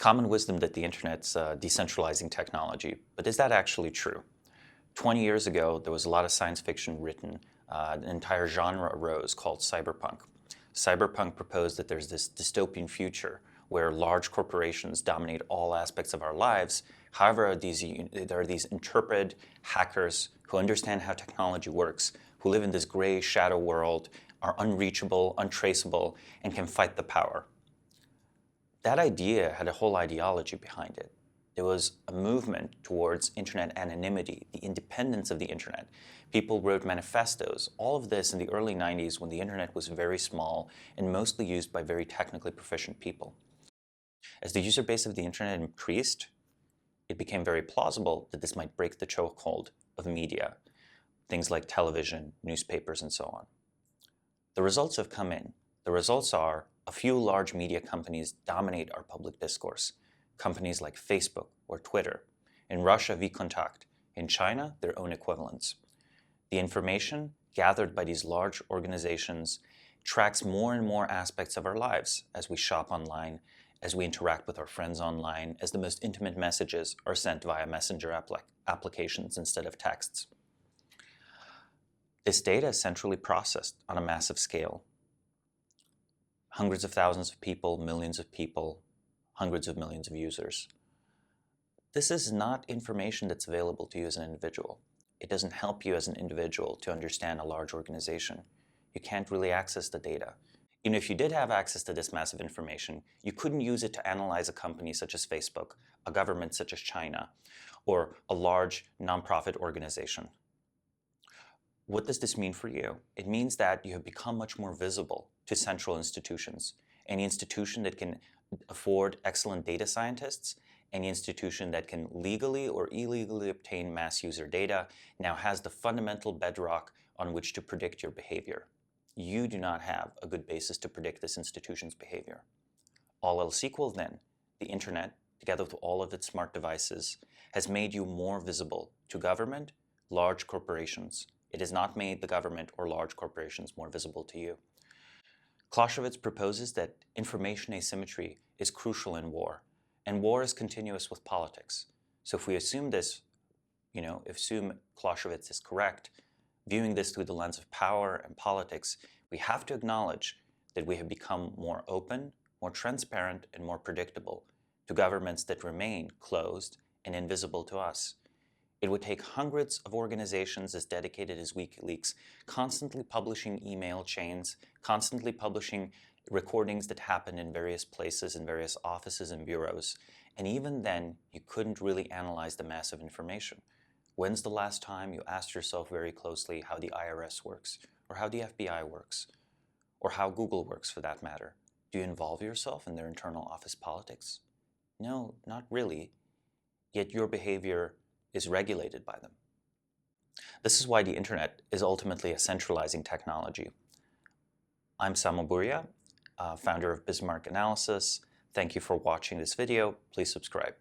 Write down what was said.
common wisdom that the internet's decentralizing technology, but is that actually true? 20 years ago, there was a lot of science fiction written, an entire genre arose called cyberpunk. Cyberpunk proposed that there's this dystopian future where large corporations dominate all aspects of our lives. However, there are these intrepid hackers who understand how technology works, who live in this gray shadow world, are unreachable, untraceable, and can fight the power. That idea had a whole ideology behind it. There was a movement towards internet anonymity, the independence of the internet. People wrote manifestos, all of this in the early 90s when the internet was very small and mostly used by very technically proficient people. As the user base of the internet increased, it became very plausible that this might break the chokehold of media, things like television, newspapers, and so on. The results have come in. The results are a few large media companies dominate our public discourse. Companies like Facebook or Twitter. In Russia, VKontakte. In China, their own equivalents. The information gathered by these large organizations tracks more and more aspects of our lives as we shop online, as we interact with our friends online, as the most intimate messages are sent via messenger applications instead of texts. This data is centrally processed on a massive scale. Hundreds of thousands of people, millions of people, hundreds of millions of users. This is not information that's available to you as an individual. It doesn't help you as an individual to understand a large organization. You can't really access the data. Even if you did have access to this massive information, you couldn't use it to analyze a company such as Facebook, a government such as China, or a large nonprofit organization. What does this mean for you? It means that you have become much more visible to central institutions. Any institution that can afford excellent data scientists, any institution that can legally or illegally obtain mass user data now has the fundamental bedrock on which to predict your behavior. You do not have a good basis to predict this institution's behavior. All else equal then, the internet, together with all of its smart devices, has made you more visible to government, large corporations. It has not made the government or large corporations more visible to you. Clausewitz proposes that information asymmetry is crucial in war, and war is continuous with politics. So if we assume this, assume Clausewitz is correct, viewing this through the lens of power and politics, we have to acknowledge that we have become more open, more transparent, and more predictable to governments that remain closed and invisible to us. It would take hundreds of organizations as dedicated as WikiLeaks, constantly publishing email chains, constantly publishing recordings that happen in various places, in various offices and bureaus. And even then, you couldn't really analyze the massive information. When's the last time you asked yourself very closely how the IRS works, or how the FBI works, or how Google works for that matter? Do you involve yourself in their internal office politics? No, not really. Yet your behavior is regulated by them. This is why the internet is ultimately a centralizing technology. I'm Samo Burja, founder of Bismarck Analysis. Thank you for watching this video. Please subscribe.